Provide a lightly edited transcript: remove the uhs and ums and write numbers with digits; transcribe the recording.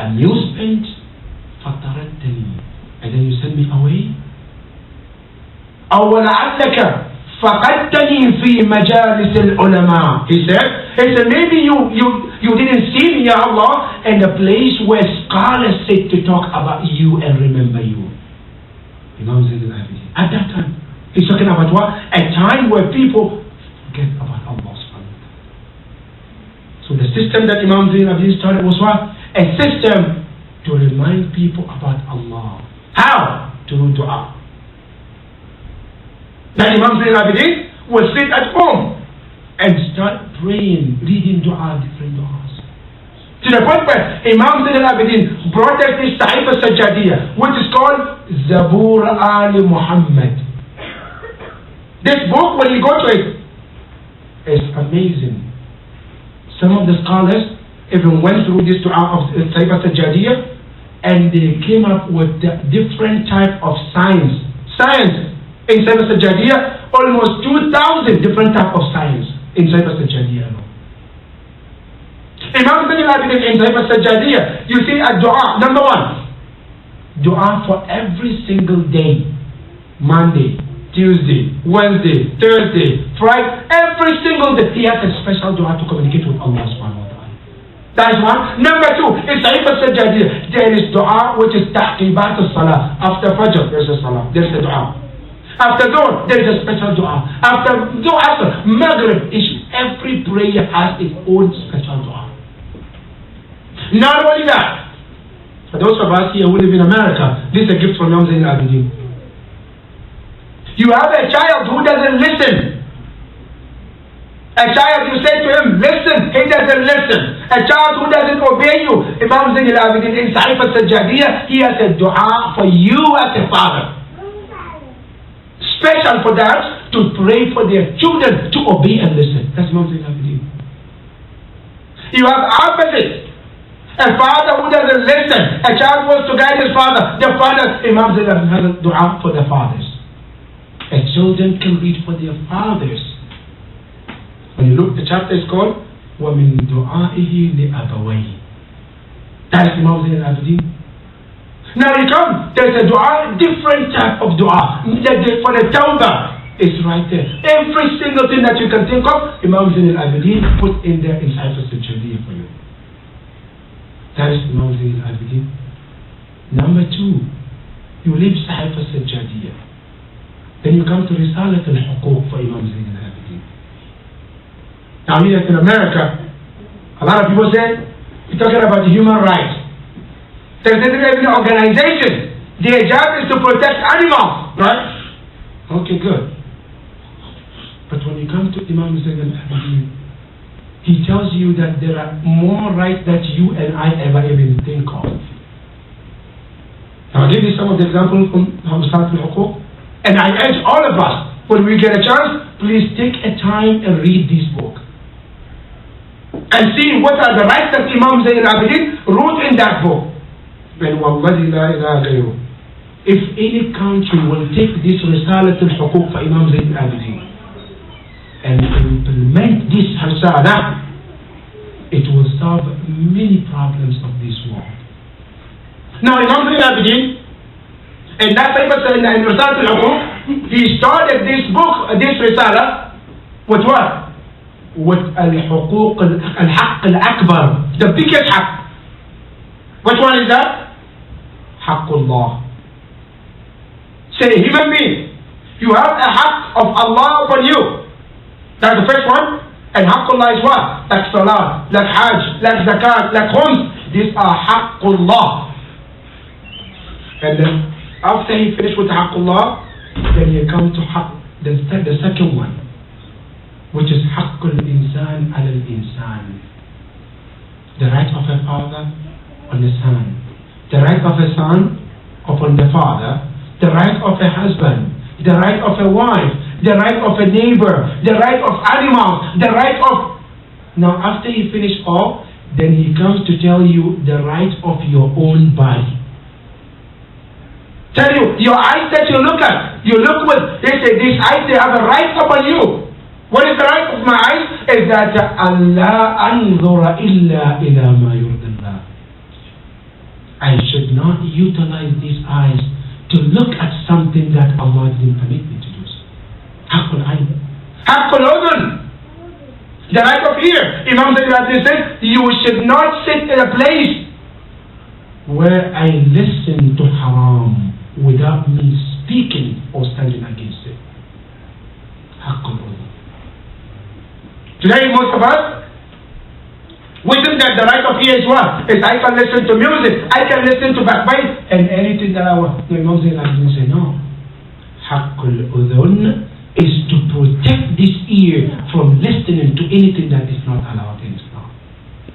amusement. فطردتني, and then you send me away. أو لعلك فقدتني في مجالس العلماء. He said maybe you didn't see me, Ya Allah, in the place where scholars sit to talk about you and remember you. Imam Zayn al-Abidin. At that time, he's talking about what? A time where people forget about Allah subhanahu wa ta'ala. So the system that Imam Zayn al-Abidin started was what? A system to remind people about Allah. How? Through dua. That Imam Zayn al-Abidin will sit at home and start praying, reading dua, different duas. To the point where Imam Zayn al-Abidin brought us this Sahif al-Sajjadiyah, which is called Zabur Ali Muhammad. This book, when you go to it, is amazing. Some of the scholars even went through this dua of Sahif al-Sajjadiyah, and they came up with different type of science. In Sahif al-Sajjadiyah, almost 2,000 different type of science in Sahif al-Sajjadiyah alone. Imam Zayn al-Abidin in Sahif al-Sajjadiyah, you see a dua. Number one, dua for every single day. Monday, Tuesday, Wednesday, Thursday, Friday, every single day. He has a special dua to communicate with Allah subhanahu wa ta'ala. That is one. Number two, in Sahif al-Sajjadiyah, there is dua which is ta'qibat al-salah. After Fajr, there is a salah. There is a dua. After Dhuhr, there is a special dua. After Maghrib, every prayer has its own special dua. Not only that, for those of us here who live in America, this is a gift from Imam Zayn al-Abidin. You have a child who doesn't listen. A child, you say to him, listen, he doesn't listen. A child who doesn't obey you, Imam Zayn al-Abidin in Sahif al-Sajjadiyah, he has a dua for you as a father. Special for that, to pray for their children to obey and listen. That's Imam Zayn al-Abidin. You have opposite. A father who doesn't listen. A child wants to guide his father. The father, Imam Zayn al-Abidin has a dua for the fathers. And children can read for their fathers. When you look, the chapter is called وَمِن دُعَائِهِ لِأَبَوَيْهِ. That is Imam Zayn al-Abidin. Now you come, there's a dua, different type of dua. For the tawbah, it's right there. Every single thing that you can think of, Imam Zayn al-Abidin put in there in Sahif al-Sajjadiyah for you. That is Imam Zayn al-Abidin. Number two, you leave Sahif al-Sajjadiyah. Then you come to Risalat al-Huquq for Imam Zayn al-Abidin. Now here in America, a lot of people say, you're talking about human rights. There's an organization. Their job is to protect animals, right? Okay, good. But when you come to Imam Zayn al-Abidin, he tells you that there are more rights that you and I ever even think of. Now I'll give you some of the examples from Risalat al-Huquq. And I urge all of us, when we get a chance, please take a time and read this book. And see what are the rights that Imam Zayn al-Abidin wrote in that book. If any country will take this Risalat al-Huquq for Imam Zayn al-Abidin and implement this Risala, it will solve many problems of this world. Now Imam Zayn al-Abidin, and that's in Risalat al-Huquq, he started this book, this Risala, with what? With al-Huquq al-Haqq al-Akbar, the biggest haqq. Which one is that? Haqqullah. Say, human being, you have a haqq of Allah upon you. That's the first one. And haqqullah is what? Like salah, like hajj, like zakat, like khums. These are haqqullah. And then after he finished with haqqullah, then you come to haqq, the second one, which is haqqul insan ala al-insan. The right of a father on the son, the right of a son upon the father, the right of a husband, the right of a wife, the right of a neighbor, the right of animals, the right of... Now after he finished all, then he comes to tell you the right of your own body. Tell you, your eyes that you look at, you look with, they say these eyes, they have a right upon you. What is the right of my eyes? Is that Allah anzura illa ila ma yurdillah. not utilize these eyes to look at something that Allah didn't permit me to do. Haqqul ayn. Haqqul udhun. The right of ear. Imam Zayd says, you should not sit in a place where I listen to haram without me speaking or standing against it. Haqqul udhun. Today, most of us, we think that the right of ear is what? Is I can listen to music, I can listen to backbite, and anything that I want. No, Imam Zayn say no. Haqqul udhun is to protect this ear from listening to anything that is not allowed in Islam.